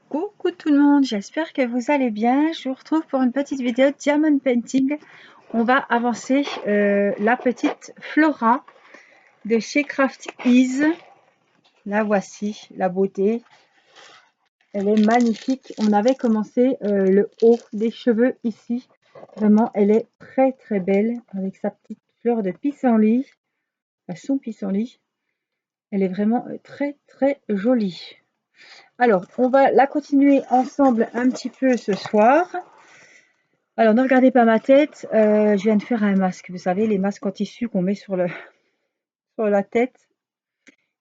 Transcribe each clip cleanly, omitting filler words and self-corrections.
Coucou tout le monde, j'espère que vous allez bien. Je vous retrouve pour une petite vidéo Diamond Painting. On va avancer la petite Flora de chez Craft Ease. La voici, la beauté. Elle est magnifique. On avait commencé le haut des cheveux ici. Vraiment, elle est très très belle avec sa petite fleur de pissenlit. Son pissenlit. Elle est vraiment très très jolie. Alors, on va la continuer ensemble un petit peu ce soir. Alors, ne regardez pas ma tête, je viens de faire un masque. Vous savez, les masques en tissu qu'on met sur la tête.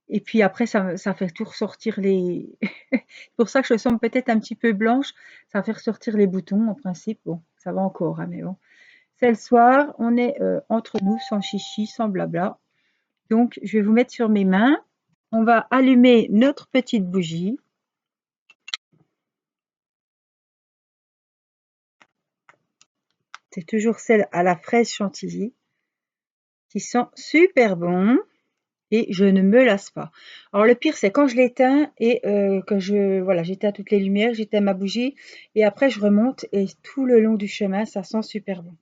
Et puis après, ça fait tout ressortir les... C'est pour ça que je semble peut-être un petit peu blanche. Ça fait ressortir les boutons, en principe. Bon, ça va encore, hein, mais bon. C'est le soir, on est entre nous, sans chichi, sans blabla. Donc, je vais vous mettre sur mes mains. On va allumer notre petite bougie. C'est toujours celle à la fraise chantilly qui sent super bon et je ne me lasse pas. Alors le pire c'est quand je l'éteins et que j'éteins toutes les lumières, j'éteins ma bougie et après je remonte et tout le long du chemin ça sent super bon.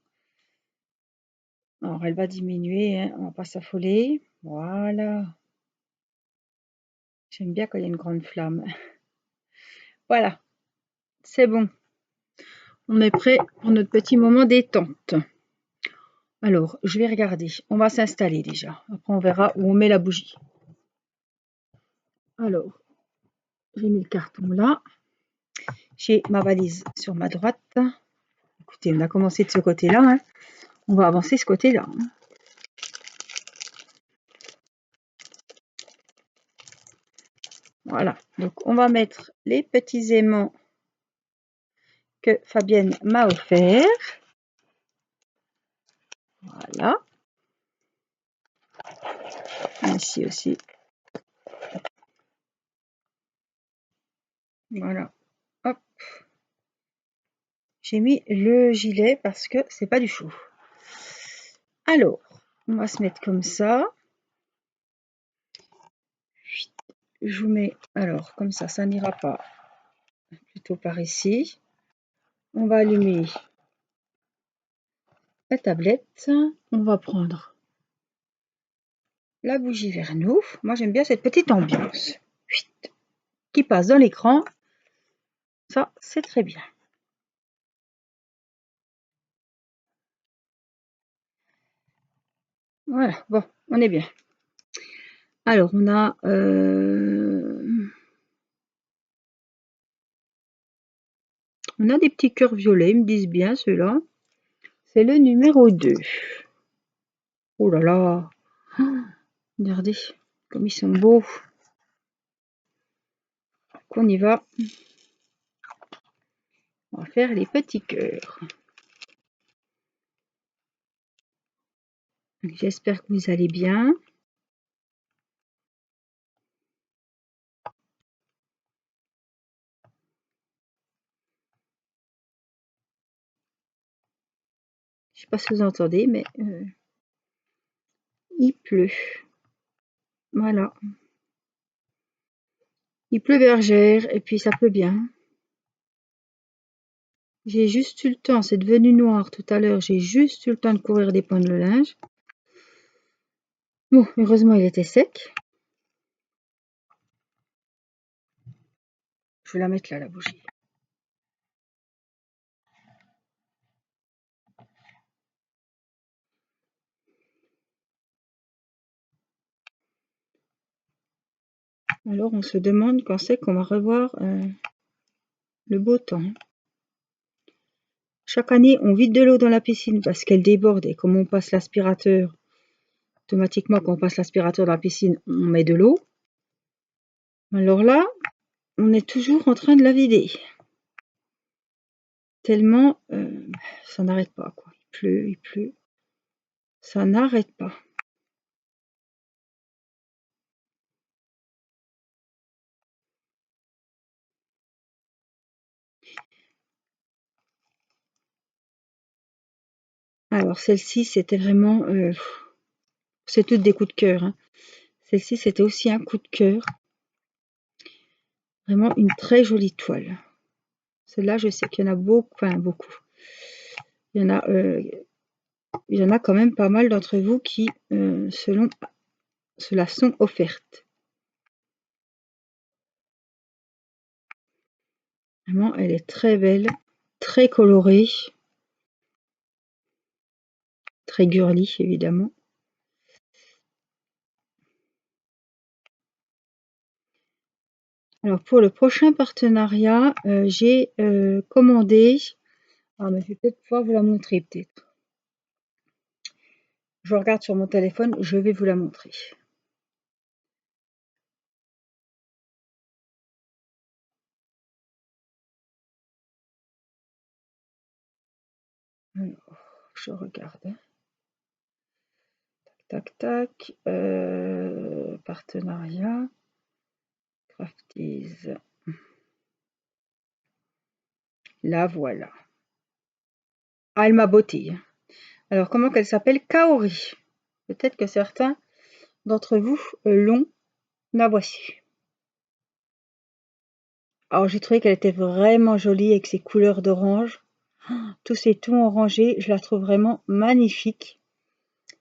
Alors elle va diminuer, hein, on va pas s'affoler. Voilà. J'aime bien quand il y a une grande flamme. Voilà, c'est bon. On est prêt pour notre petit moment détente. Alors, je vais regarder. On va s'installer déjà. Après, on verra où on met la bougie. Alors, j'ai mis le carton là. J'ai ma valise sur ma droite. Écoutez, on a commencé de ce côté-là. Hein. On va avancer ce côté-là. Hein. Voilà. Donc, on va mettre les petits aimants que Fabienne m'a offert. Voilà. Ici aussi. Voilà. Hop. J'ai mis le gilet parce que c'est pas du chou. Alors, on va se mettre comme ça. Je vous mets, alors, comme ça n'ira pas. Plutôt par ici. On va allumer la tablette. On va prendre la bougie vers nous. Moi, j'aime bien cette petite ambiance qui passe dans l'écran. Ça, c'est très bien. Voilà, bon, on est bien. Alors, on a... on a des petits cœurs violets, ils me disent bien ceux-là. C'est le numéro 2. Oh là là. Oh, regardez comme ils sont beaux. Donc, on y va. On va faire les petits cœurs. J'espère que vous allez bien. Je ne sais pas si vous entendez, mais il pleut. Voilà. Il pleut bergère et puis ça pleut bien. J'ai juste eu le temps, c'est devenu noir tout à l'heure, j'ai juste eu le temps de courir dépendre le linge. Bon, heureusement il était sec. Je vais la mettre là, la bougie. Alors on se demande quand c'est qu'on va revoir le beau temps. Chaque année, on vide de l'eau dans la piscine parce qu'elle déborde et comme on passe l'aspirateur, automatiquement quand on passe l'aspirateur dans la piscine, on met de l'eau. Alors là, on est toujours en train de la vider. Tellement ça n'arrête pas, quoi. Il pleut. Ça n'arrête pas. Alors celle-ci, c'était vraiment... c'est toutes des coups de cœur. Hein. Celle-ci, c'était aussi un coup de cœur. Vraiment une très jolie toile. Celle-là, je sais qu'il y en a beaucoup, enfin beaucoup. Il y en a quand même pas mal d'entre vous qui, selon cela, sont offertes. Vraiment, elle est très belle, très colorée, très girly évidemment. Alors pour le prochain partenariat, j'ai commandé. Ah, mais je vais peut-être pouvoir vous la montrer peut-être. Je regarde sur mon téléphone, je vais vous la montrer. Alors, je regarde. Tac, tac. Partenariat. Crafties. La voilà. Ah, elle m'a botté. Alors, comment qu'elle s'appelle? Kaori. Peut-être que certains d'entre vous l'ont. La voici. Alors, j'ai trouvé qu'elle était vraiment jolie avec ses couleurs d'orange. Tous ces tons orangés, je la trouve vraiment magnifique.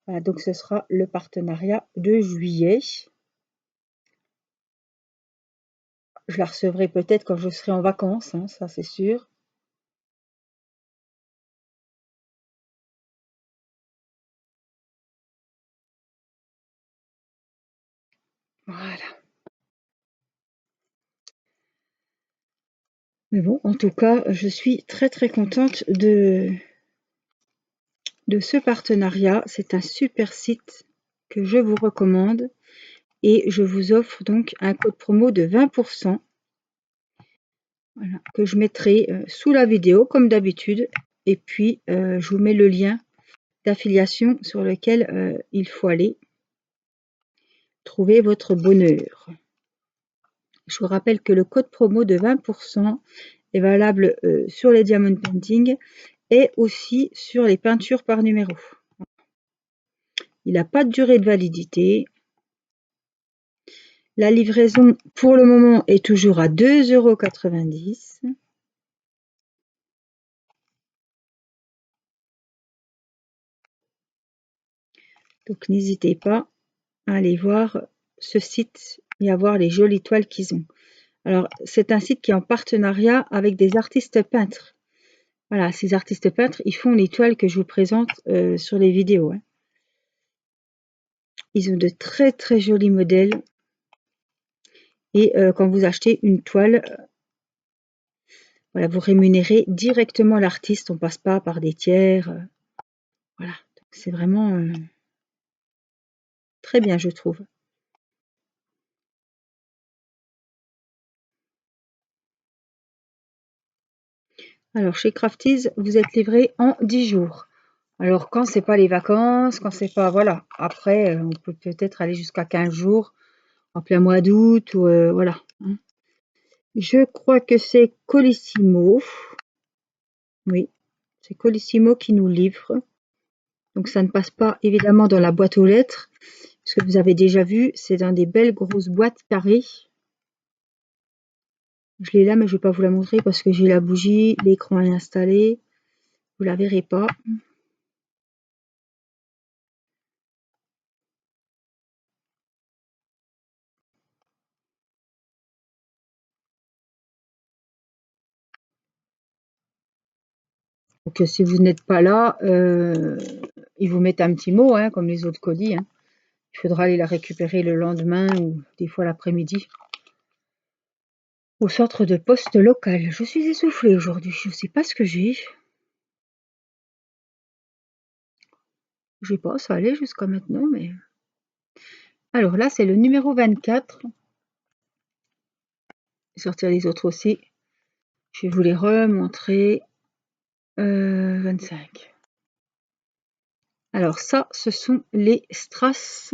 Voilà, donc ce sera le partenariat de juillet. Je la recevrai peut-être quand je serai en vacances, hein, ça c'est sûr. Voilà. Mais bon, en tout cas, je suis très très contente de ce partenariat. C'est un super site que je vous recommande et je vous offre donc un code promo de 20%, voilà, que je mettrai sous la vidéo comme d'habitude. Et puis, je vous mets le lien d'affiliation sur lequel il faut aller trouver votre bonheur. Je vous rappelle que le code promo de 20% est valable sur les diamond painting et aussi sur les peintures par numéro. Il n'a pas de durée de validité. La livraison pour le moment est toujours à 2,90 €. Donc n'hésitez pas à aller voir ce site et à voir les jolies toiles qu'ils ont. Alors c'est un site qui est en partenariat avec des artistes peintres. Voilà, ces artistes peintres, ils font les toiles que je vous présente sur les vidéos, hein. Ils ont de très très jolis modèles. Et quand vous achetez une toile, voilà, vous rémunérez directement l'artiste. On ne passe pas par des tiers. Voilà, c'est vraiment très bien, je trouve. Alors, chez Crafties, vous êtes livré en 10 jours. Alors, quand c'est pas les vacances, quand c'est pas... Voilà. Après, on peut peut-être aller jusqu'à 15 jours en plein mois d'août ou voilà, hein. Je crois que c'est Colissimo. Oui, c'est Colissimo qui nous livre. Donc, ça ne passe pas évidemment dans la boîte aux lettres. Parce que vous avez déjà vu, c'est dans des belles grosses boîtes carrées. Je l'ai là, mais je ne vais pas vous la montrer parce que j'ai la bougie, l'écran est installé. Vous la verrez pas. Donc si vous n'êtes pas là, ils vous mettent un petit mot, hein, comme les autres colis, hein. Il faudra aller la récupérer le lendemain ou des fois l'après-midi au centre de poste local. Je suis essoufflée aujourd'hui, je ne sais pas ce que j'ai. Je sais pas, ça allait jusqu'à maintenant, mais... Alors là, c'est le numéro 24. Je vais sortir les autres aussi. Je vais vous les remontrer. 25. Alors ça, ce sont les strass.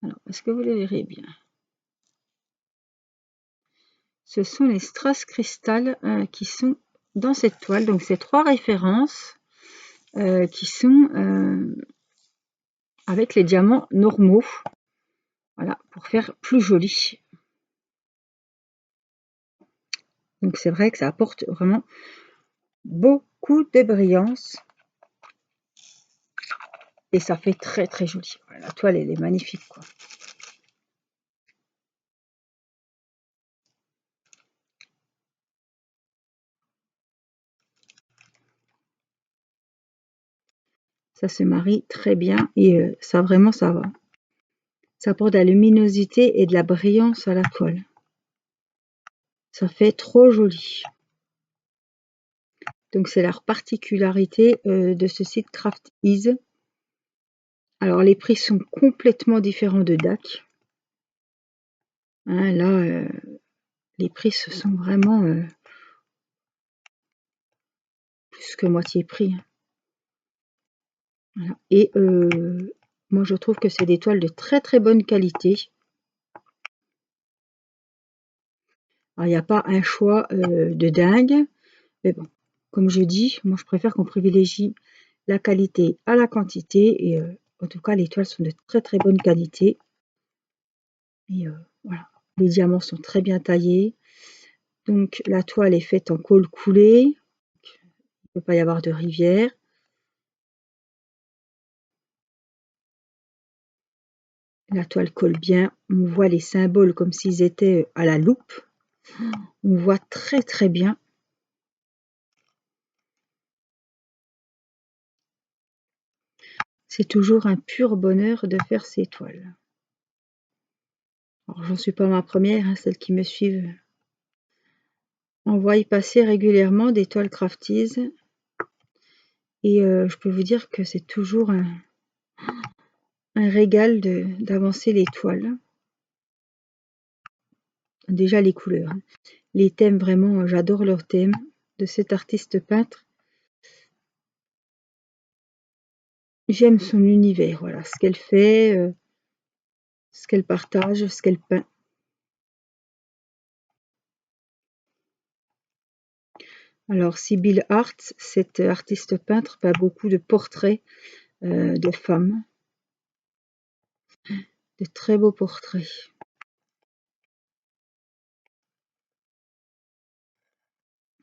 Alors, est-ce que vous les verrez bien? Ce sont les strass cristal qui sont dans cette toile. Donc, c'est 3 références qui sont avec les diamants normaux. Voilà, pour faire plus joli. Donc c'est vrai que ça apporte vraiment beaucoup de brillance. Et ça fait très très joli. Voilà, la toile, elle est magnifique, quoi. Ça se marie très bien et ça vraiment, ça va. Ça apporte de la luminosité et de la brillance à la toile. Ça fait trop joli. Donc c'est la particularité de ce site Craft Ease. Alors les prix sont complètement différents de DAC. Hein, là, les prix se sont vraiment plus que moitié prix. Hein. Voilà. Et moi je trouve que c'est des toiles de très très bonne qualité. Alors il n'y a pas un choix de dingue. Mais bon, comme je dis, moi je préfère qu'on privilégie la qualité à la quantité. Et en tout cas, les toiles sont de très très bonne qualité. Et voilà, les diamants sont très bien taillés. Donc la toile est faite en colle coulée. Il ne peut pas y avoir de rivière. La toile colle bien. On voit les symboles comme s'ils étaient à la loupe. On voit très très bien. C'est toujours un pur bonheur de faire ces toiles. Alors j'en suis pas ma première, hein, celles qui me suivent. On voit y passer régulièrement des toiles crafties. Et je peux vous dire que c'est toujours un régal d'avancer les toiles. Déjà les couleurs. Hein. Les thèmes, vraiment, j'adore leurs thèmes de cet artiste peintre. J'aime son univers, voilà, ce qu'elle fait, ce qu'elle partage, ce qu'elle peint. Alors Sibylle Hart, cette artiste peintre, peint beaucoup de portraits de femmes. De très beaux portraits.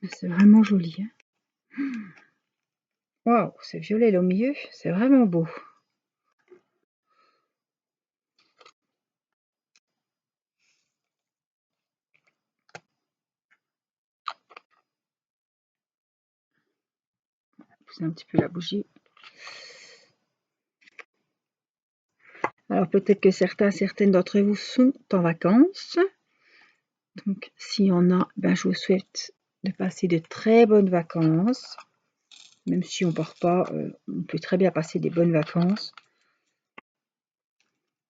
C'est vraiment joli. Hein. Waouh, ce violet là au milieu, c'est vraiment beau. C'est un petit peu la bougie. Alors peut-être que certaines d'entre vous sont en vacances. Donc s'il y en a, ben, je vous souhaite de passer de très bonnes vacances. Même si on ne part pas, on peut très bien passer des bonnes vacances.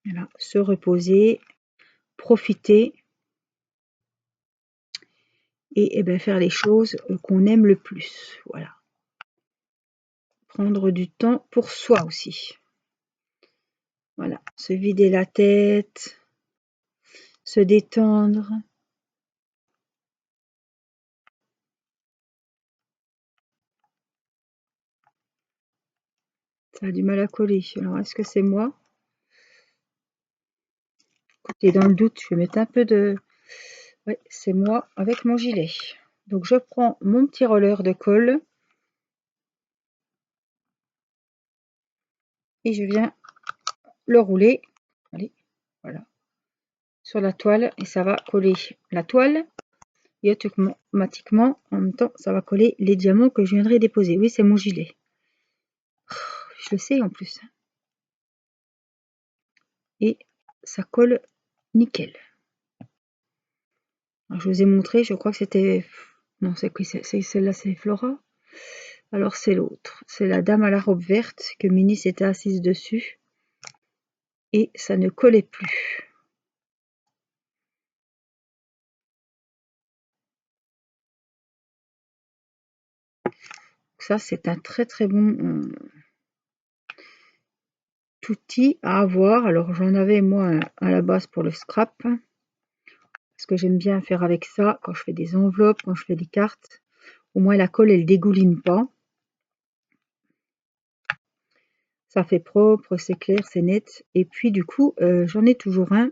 Voilà, se reposer, profiter et ben, faire les choses qu'on aime le plus. Voilà. Prendre du temps pour soi aussi. Voilà, se vider la tête, se détendre. Ça a du mal à coller. Alors, est-ce que c'est moi? Et dans le doute, je vais mettre un peu de... Oui, c'est moi avec mon gilet. Donc, je prends mon petit roller de colle et je viens le rouler. Allez, voilà. Sur la toile et ça va coller la toile. Et automatiquement, en même temps, ça va coller les diamants que je viendrai déposer. Oui, c'est mon gilet. Je le sais en plus. Et ça colle nickel. Alors, je vous ai montré, je crois que c'était... Non, c'est quoi? Celle-là, c'est Flora. Alors, c'est l'autre. C'est la dame à la robe verte que Minnie s'était assise dessus. Et ça ne collait plus. Ça, c'est un très très bon outil à avoir. Alors, j'en avais moi à la base pour le scrap. Parce que j'aime bien faire avec ça quand je fais des enveloppes, quand je fais des cartes. Au moins, la colle, elle dégouline pas. Ça fait propre, c'est clair, c'est net. Et puis, du coup, j'en ai toujours un,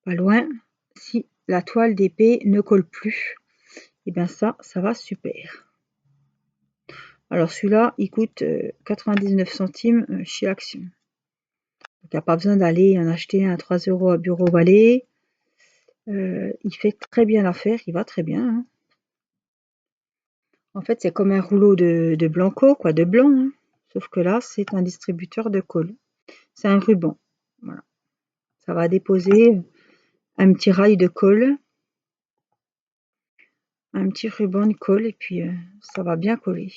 pas loin, si la toile d'épée ne colle plus. Et bien ça va super. Alors celui-là, il coûte 99 centimes chez Action. Donc il n'y a pas besoin d'aller en acheter un à 3 € à Bureau Vallée. Il fait très bien l'affaire, il va très bien, hein. En fait, c'est comme un rouleau de Blanco, quoi, de blanc, hein. Sauf que là, c'est un distributeur de colle. C'est un ruban. Voilà. Ça va déposer un petit rail de colle, un petit ruban de colle, et puis ça va bien coller.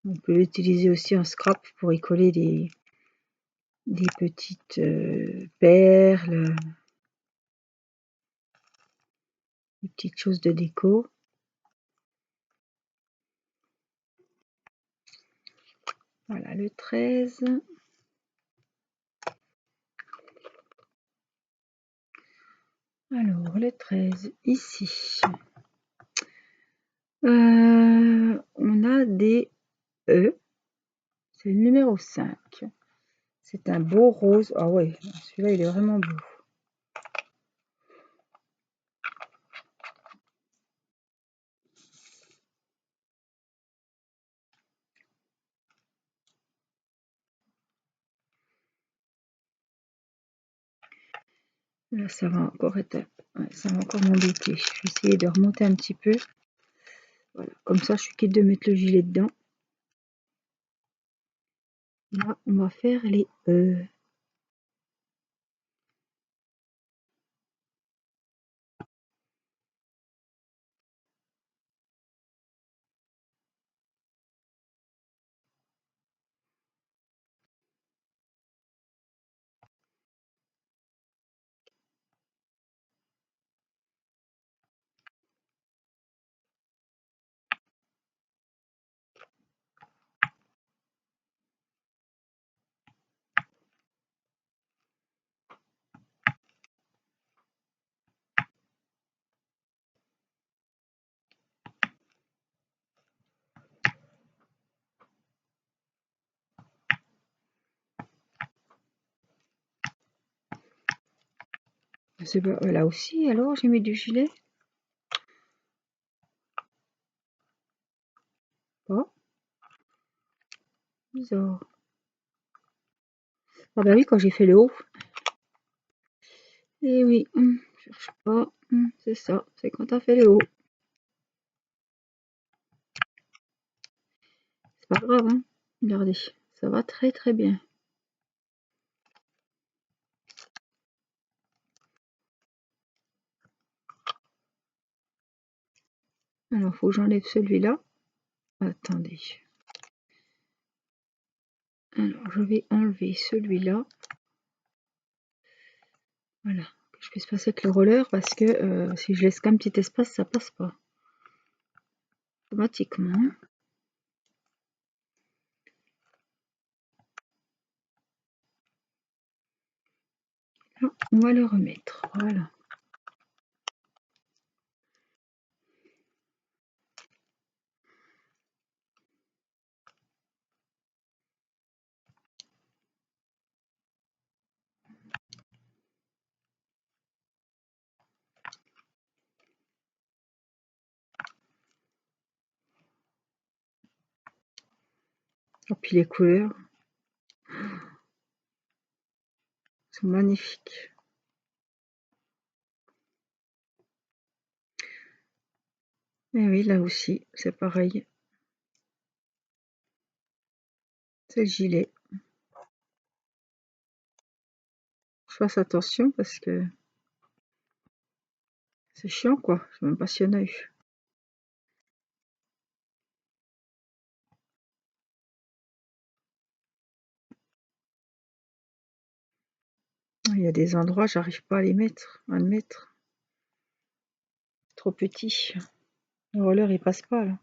On peut l'utiliser aussi en scrap pour y coller des petites perles, des petites choses de déco. Voilà le 13. Alors le 13 ici. On a des E. C'est le numéro 5. C'est un beau rose. Ah ouais, celui-là il est vraiment beau. Là, ça va encore être, ouais, ça va encore m'embêter. Je vais essayer de remonter un petit peu. Voilà, comme ça, je suis quitte de mettre le gilet dedans. Là, on va faire les E. C'est pas, là aussi, alors j'ai mis du gilet. Oh, bizarre. Ah bah oui, quand j'ai fait le haut. Eh oui, cherche pas. C'est ça, c'est quand t'as fait le haut. C'est pas grave, hein. Regardez, ça va très très bien. Alors, faut que j'enlève celui-là. Attendez. Alors, je vais enlever celui-là. Voilà, que je puisse passer avec le roller parce que si je laisse qu'un petit espace, ça passe pas automatiquement. Là, on va le remettre. Voilà. Et puis les couleurs sont magnifiques. Et oui, là aussi, c'est pareil. C'est le gilet. Je fasse attention parce que c'est chiant, quoi. Je me passionne à eux. Il y a des endroits, j'arrive pas à les mettre, à le mettre. C'est trop petit. Le roller, il passe pas, là.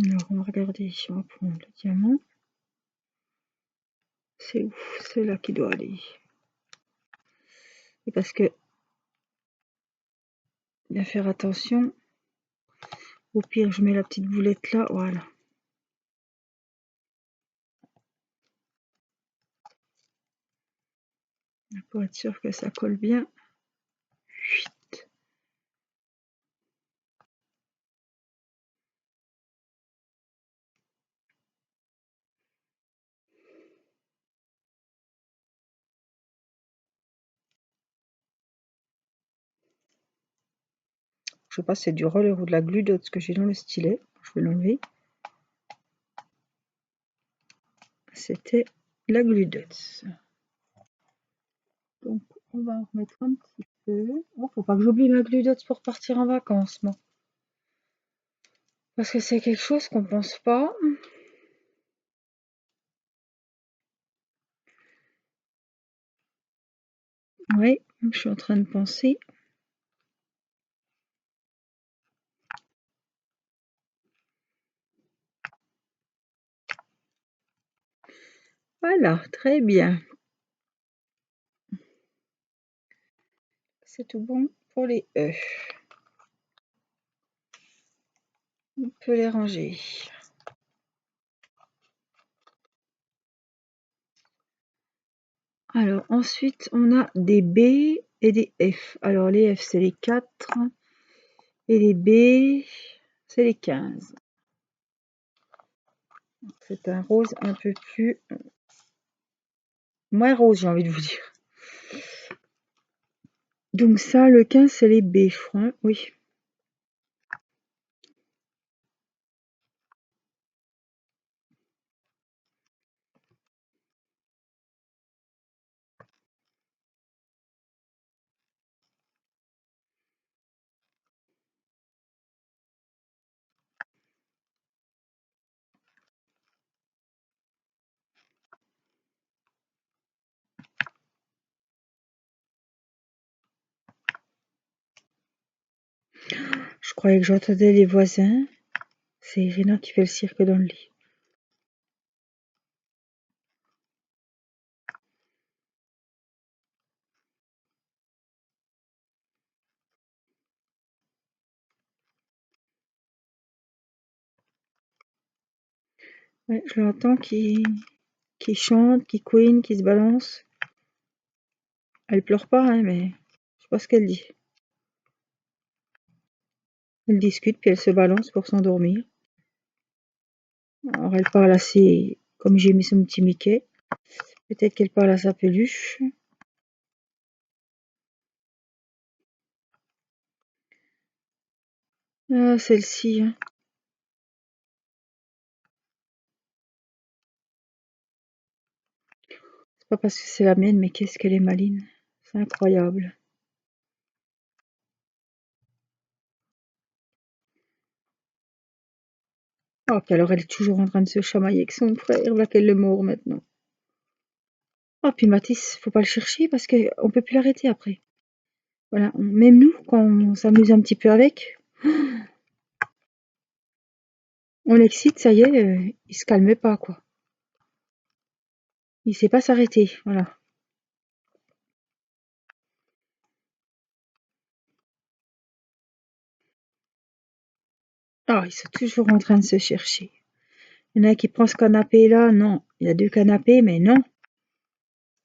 Alors, on va regarder. On va prendre le diamant. C'est où? C'est là qui doit aller. Et parce que Bien faire attention. Au pire, je mets la petite boulette là, voilà. Pour être sûr que ça colle bien. Je sais pas si c'est du roller ou de la glue dot ce que j'ai dans le stylet. Je vais l'enlever. C'était la glue dot. Donc on va en remettre un petit peu. Oh, faut pas que j'oublie ma glue dot pour partir en vacances, moi. Parce que c'est quelque chose qu'on pense pas. Oui, je suis en train de penser. Voilà, très bien. C'est tout bon pour les œufs. On peut les ranger. Alors ensuite, on a des B et des F. Alors les F, c'est les 4 et les B, c'est les 15. C'est un rose un peu plus... moins rose, j'ai envie de vous dire. Donc ça, le 15, c'est les B, je crois. Oui. Je croyais que j'entendais les voisins. C'est Irina qui fait le cirque dans le lit. Ouais, je l'entends qui chante, qui couine, qui se balance. Elle pleure pas, hein, mais je sais pas ce qu'elle dit. Elle discute puis elle se balance pour s'endormir. Alors elle parle assez, comme j'ai mis son petit Mickey. Peut-être qu'elle parle à sa peluche. Ah, celle-ci, hein. C'est pas parce que c'est la mienne, mais qu'est-ce qu'elle est maline. C'est incroyable. Oh, puis alors elle est toujours en train de se chamailler avec son frère, voilà qu'elle le mord maintenant. Oh, puis Mathis, faut pas le chercher parce qu'on peut plus l'arrêter après. Voilà, même nous, quand on s'amuse un petit peu avec, on l'excite, ça y est, il se calme pas, quoi. Il sait pas s'arrêter, voilà. Ah, ils sont toujours en train de se chercher. Il y en a un qui prend ce canapé là, non. Il y a 2 canapés, mais non.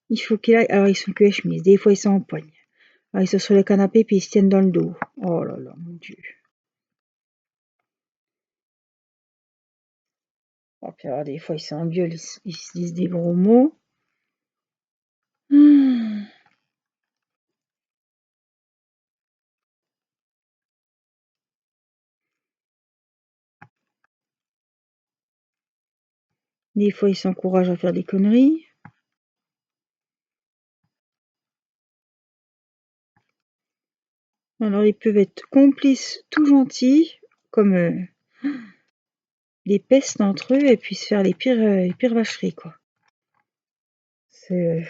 Il faut qu'il aille. Alors ils sont que chemise, des fois ils sont en poigne. Alors ils sont sur le canapé puis ils se tiennent dans le dos. Oh là là, mon Dieu. Oh, puis alors des fois ils s'engueulent, ils se disent des gros mots. Hmm. Des fois ils s'encouragent à faire des conneries. Alors ils peuvent être complices tout gentils, comme des pestes entre eux, et puis se faire les pires vacheries, quoi. C'est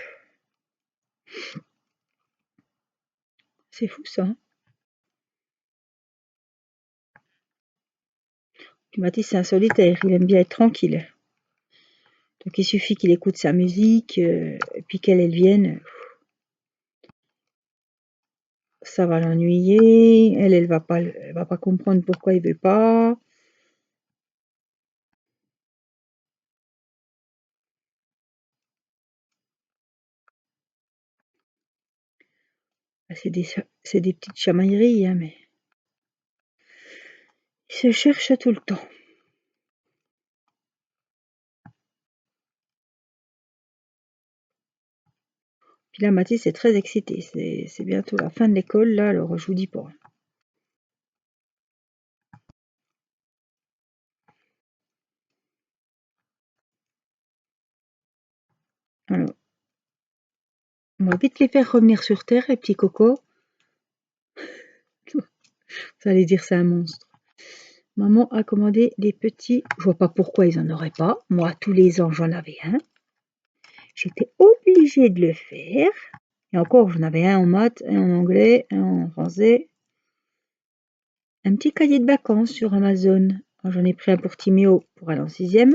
fou ça, hein. Mathis c'est un solitaire, il aime bien être tranquille. Donc il suffit qu'il écoute sa musique, et puis qu'elle vienne, ça va l'ennuyer. Elle va pas comprendre pourquoi il veut pas. C'est des petites chamailleries, hein, mais il se cherche tout le temps. Puis là, Mathis est très excité. C'est bientôt la fin de l'école, là, alors je vous dis pas. Alors, on va vite les faire revenir sur Terre, les petits cocos. Vous allez dire c'est un monstre. Maman a commandé des petits... Je vois pas pourquoi ils en auraient pas. Moi, tous les ans, j'en avais un. J'étais obligée de le faire. Et encore, j'en avais un en maths, un en anglais, un en français. Un petit cahier de vacances sur Amazon. J'en ai pris un pour Timéo pour aller en 6e.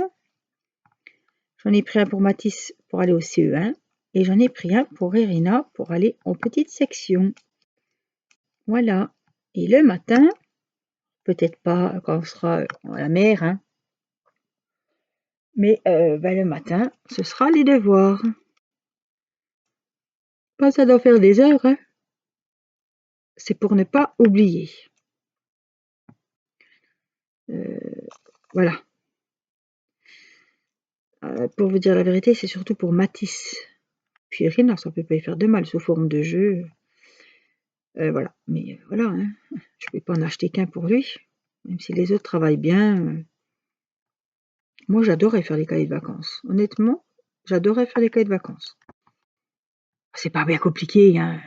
J'en ai pris un pour Mathis pour aller au CE1. Et j'en ai pris un pour Irina pour aller en petite section. Voilà. Et le matin, peut-être pas quand on sera à la mer, hein, mais le matin, ce sera les devoirs. Pas ça doit faire des heures, hein. C'est pour ne pas oublier. Voilà. Pour vous dire la vérité, c'est surtout pour Mathis. Puis Irina, ça peut pas y faire de mal sous forme de jeu. Voilà. Mais voilà, hein. Je ne vais pas en acheter qu'un pour lui. Même si les autres travaillent bien. Moi, j'adorais faire les cahiers de vacances. Honnêtement, j'adorais faire les cahiers de vacances. C'est pas bien compliqué, hein.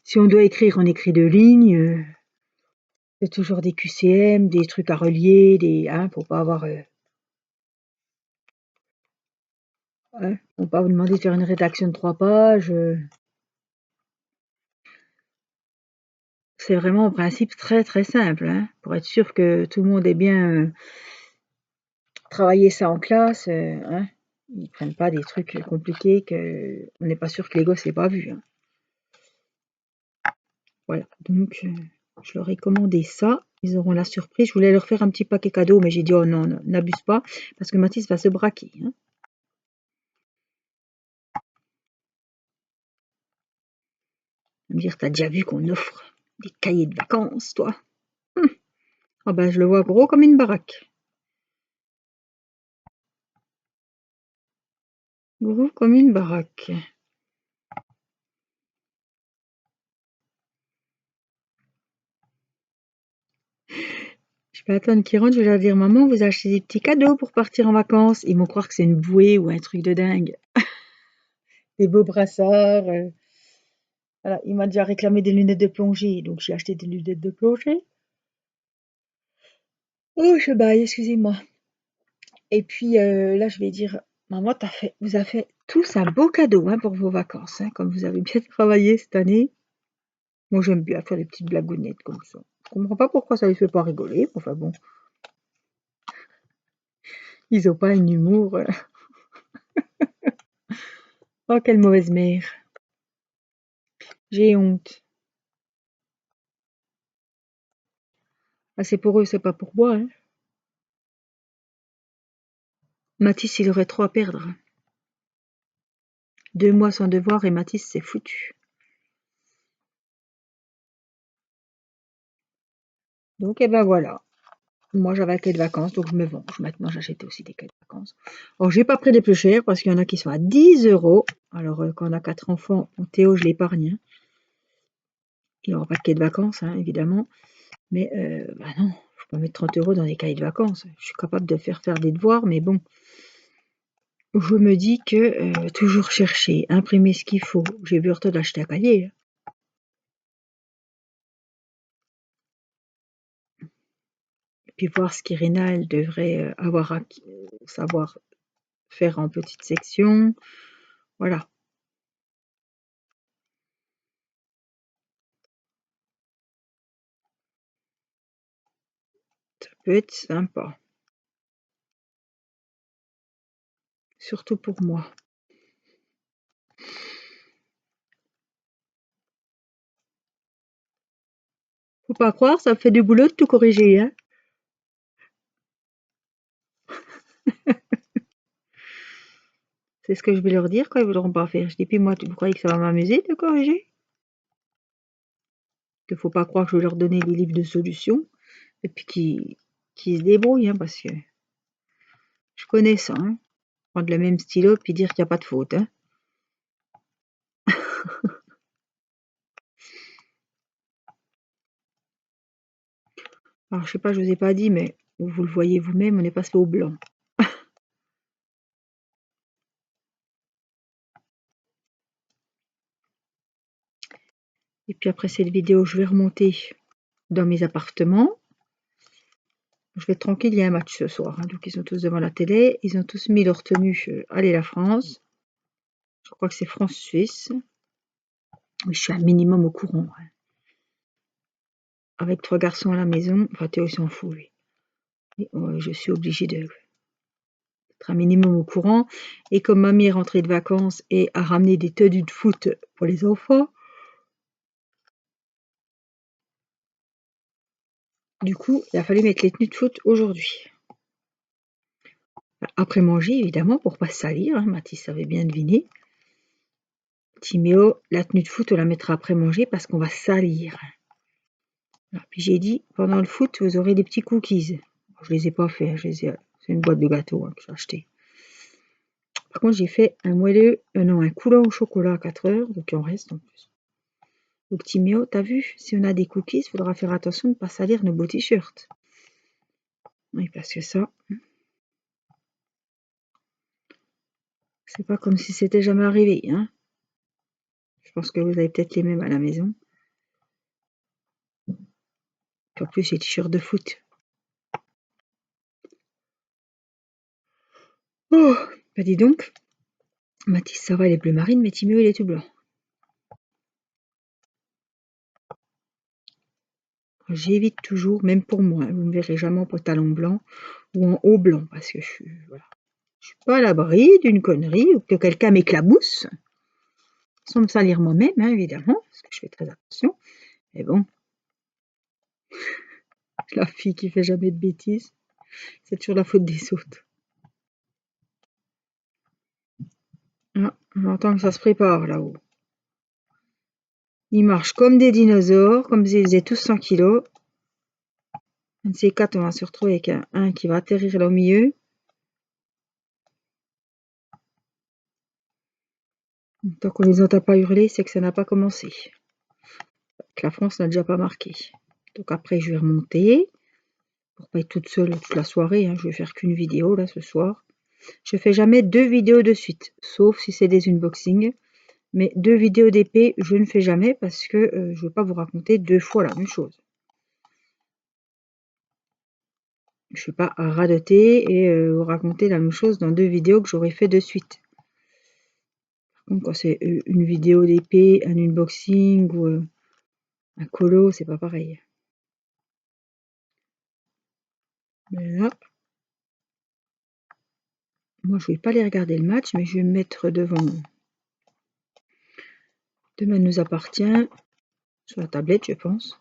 Si on doit écrire, on écrit 2 lignes. C'est toujours des QCM, des trucs à relier, hein, pour pas avoir... ouais, on pas vous demander de faire une rédaction de 3 pages. C'est vraiment en principe très très simple, hein, pour être sûr que tout le monde ait bien travaillé ça en classe. Hein, ils prennent pas des trucs compliqués que on n'est pas sûr que les gosses aient pas vu. Hein. Voilà, donc je leur ai commandé ça. Ils auront la surprise. Je voulais leur faire un petit paquet cadeau, mais j'ai dit oh non, n'abuse pas, parce que Mathis va se braquer. Hein. Me dire, t'as déjà vu qu'on offre des cahiers de vacances, toi? Ah ben, je le vois gros comme une baraque. Gros comme une baraque. Je vais attendre qu'ils rentrent, je vais leur dire, maman, vous achetez des petits cadeaux pour partir en vacances. Ils vont croire que c'est une bouée ou un truc de dingue. Des beaux brassards. Voilà, il m'a déjà réclamé des lunettes de plongée, donc j'ai acheté des lunettes de plongée. Oh, je baille, excusez-moi. Et puis là, je vais dire, maman, vous avez fait tous un beau cadeau hein, pour vos vacances, hein, comme vous avez bien travaillé cette année. Moi, j'aime bien faire des petites blagounettes comme ça. Je comprends pas pourquoi ça les fait pas rigoler. Enfin bon, ils ont pas un humour. Oh, quelle mauvaise mère. J'ai honte. Ah, c'est pour eux, c'est pas pour moi. Hein. Mathis, il aurait trop à perdre. 2 mois sans devoir et Mathis, c'est foutu. Donc, eh ben voilà. Moi, j'avais un cahier de vacances, donc je me venge. Maintenant, j'achète aussi des cahiers de vacances. Alors, j'ai pas pris les plus chers parce qu'il y en a qui sont à 10 €. Alors, quand on a 4 enfants, Théo, je l'épargne. Hein. Il n'aura pas de cahier de vacances, hein, évidemment. Mais non, je peux mettre 30 € dans des cahiers de vacances. Je suis capable de faire des devoirs, mais bon. Je me dis que toujours chercher, imprimer ce qu'il faut. J'ai vu Horto d'acheter un cahier. Et puis voir ce qu'Irina, elle devrait avoir à savoir faire en petite section. Voilà. Ça peut être sympa. Surtout pour moi. Faut pas croire, ça me fait du boulot de tout corriger, hein. C'est ce que je vais leur dire quand ils voudront pas faire. Je dis, puis moi, vous croyez que ça va m'amuser de corriger? Qu'il faut pas croire que je vais leur donner des livres de solutions et puis qui se débrouillent, hein, parce que je connais ça, hein. Prendre le même stylo puis dire qu'il n'y a pas de faute, hein. Alors, je sais pas, je vous ai pas dit, mais vous le voyez vous-même, on est passé au blanc. Et puis après cette vidéo, je vais remonter dans mes appartements. Je vais être tranquille, il y a un match ce soir, hein, donc ils sont tous devant la télé. Ils ont tous mis leur tenue Allez la France. Je crois que c'est France-Suisse. Oui, je suis un minimum au courant, hein. Avec 3 garçons à la maison, enfin Théo il s'en fout lui. Et, je suis obligée d'être un minimum au courant. Et comme mamie est rentrée de vacances et a ramené des tenues de foot pour les enfants, du coup, il a fallu mettre les tenues de foot aujourd'hui. Après manger, évidemment, pour pas se salir, hein, Mathis avait bien deviné. Timéo, la tenue de foot, on la mettra après manger parce qu'on va salir. Alors, puis j'ai dit, pendant le foot, vous aurez des petits cookies. Je les ai pas faits, c'est une boîte de gâteaux, hein, que j'ai acheté. Par contre, j'ai fait un coulant au chocolat à 4 heures, donc il en reste en plus. Donc Timéo, t'as vu, si on a des cookies, il faudra faire attention de ne pas salir nos beaux t-shirts. Oui, parce que ça, c'est pas comme si c'était jamais arrivé, hein. Je pense que vous avez peut-être les mêmes à la maison. Puis en plus, les t-shirts de foot. Oh, bah dis donc, Mathis, ça va, il est bleu marine, mais Timéo, il est tout blanc. J'évite toujours, même pour moi, vous me verrez jamais en pantalon blanc ou en haut blanc, parce que je suis pas à l'abri d'une connerie ou que quelqu'un m'éclabousse, sans me salir moi-même, hein, évidemment, parce que je fais très attention. Mais bon, la fille qui fait jamais de bêtises, c'est toujours la faute des autres. Ah, j'entends que ça se prépare là-haut. Ils marchent comme des dinosaures, comme s'ils faisaient tous 100 kilos. Un de ces quatre, on va se retrouver avec un qui va atterrir là au milieu. Tant qu'on les entend pas hurler, c'est que ça n'a pas commencé. Que la France n'a déjà pas marqué. Donc après, je vais remonter pour pas être toute seule toute la soirée, hein. Je vais faire qu'une vidéo là ce soir. Je fais jamais 2 vidéos de suite, sauf si c'est des unboxings. Mais 2 vidéos d'épée, je ne fais jamais parce que je veux pas vous raconter 2 fois la même chose. Je ne vais pas radoter et vous raconter la même chose dans 2 vidéos que j'aurais fait de suite. Par contre, quand c'est une vidéo d'épée, un unboxing ou un colo, c'est pas pareil. Mais là, moi je vais pas aller regarder le match, mais je vais me mettre devant Demain nous appartient sur la tablette, je pense.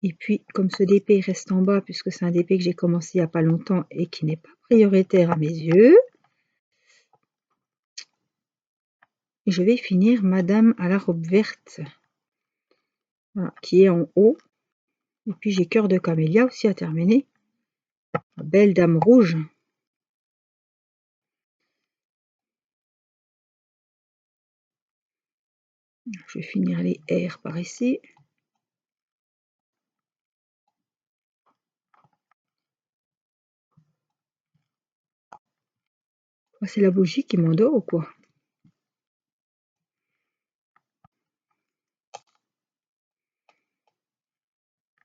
Et puis, comme ce DP reste en bas, puisque c'est un DP que j'ai commencé il n'y a pas longtemps et qui n'est pas prioritaire à mes yeux, je vais finir Madame à la robe verte, voilà, qui est en haut. Et puis j'ai Cœur de Camélia aussi à terminer. Belle Dame rouge. Je vais finir les R par ici. C'est la bougie qui m'endort ou quoi?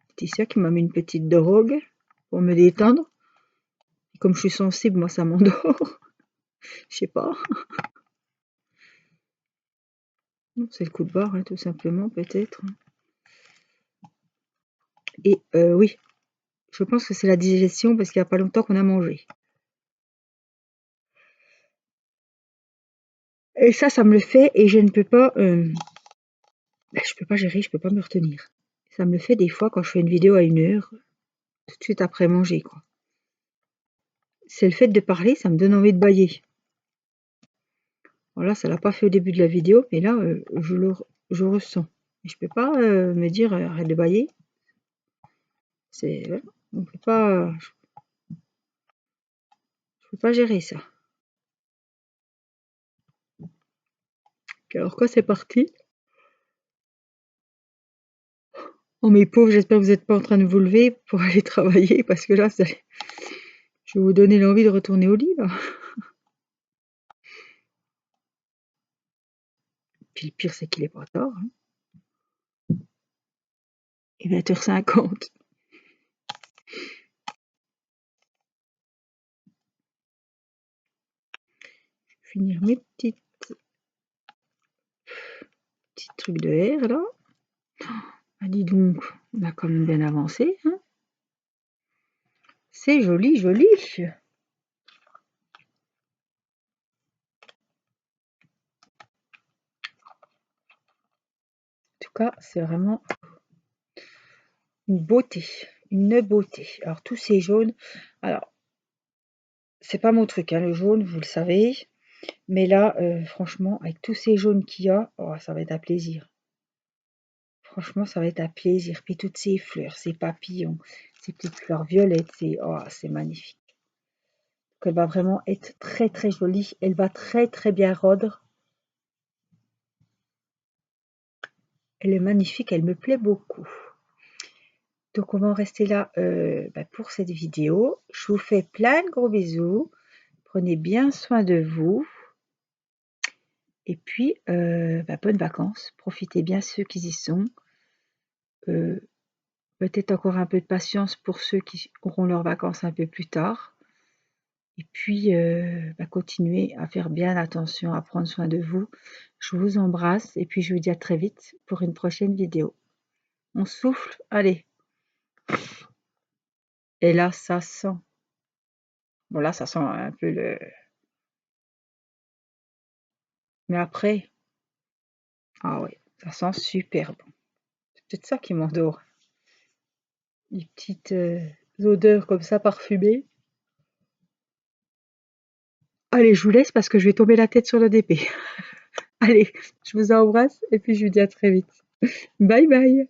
Laetitia qui m'a mis une petite drogue pour me détendre. Et comme je suis sensible, moi ça m'endort. Je sais pas. C'est le coup de barre, hein, tout simplement, peut-être. Et oui, je pense que c'est la digestion parce qu'il n'y a pas longtemps qu'on a mangé. Et ça me le fait et je ne peux pas, je peux pas gérer, je peux pas me retenir. Ça me le fait des fois quand je fais une vidéo à 1 heure, tout de suite après manger, quoi. C'est le fait de parler, ça me donne envie de bâiller. Voilà, ça l'a pas fait au début de la vidéo, mais là, je ressens. Et je peux pas me dire arrête de bâiller. C'est voilà, on peut pas, je peux pas gérer ça. Puis alors quand c'est parti, oh mes pauvres, j'espère que vous n'êtes pas en train de vous lever pour aller travailler parce que là, je vais vous donner l'envie de retourner au lit là. Puis le pire, c'est qu'il est pas tard, hein. Il est 20h50. Je vais finir mes petits trucs de air là. Ah dis donc, on a quand même bien avancé, hein. C'est joli, joli. En tout cas, c'est vraiment une beauté, une beauté. Alors tous ces jaunes, alors c'est pas mon truc, hein, le jaune, vous le savez. Mais là, franchement, avec tous ces jaunes qu'il y a, oh, ça va être un plaisir. Franchement, ça va être un plaisir. Puis toutes ces fleurs, ces papillons, ces petites fleurs violettes, c'est magnifique. Donc, elle va vraiment être très très jolie. Elle va très très bien rôdre. Elle est magnifique, elle me plaît beaucoup. Donc on va en rester là pour cette vidéo. Je vous fais plein de gros bisous. Prenez bien soin de vous. Et puis, bonnes vacances. Profitez bien ceux qui y sont. Peut-être encore un peu de patience pour ceux qui auront leurs vacances un peu plus tard. Et puis, continuez à faire bien attention, à prendre soin de vous. Je vous embrasse et puis je vous dis à très vite pour une prochaine vidéo. On souffle, allez. Et là, ça sent. Bon, là, ça sent un peu le... Mais après, ah ouais, ça sent super bon. C'est peut-être ça qui m'endort. Les petites odeurs comme ça parfumées. Allez, je vous laisse parce que je vais tomber la tête sur le DP. Allez, je vous embrasse et puis je vous dis à très vite. Bye bye.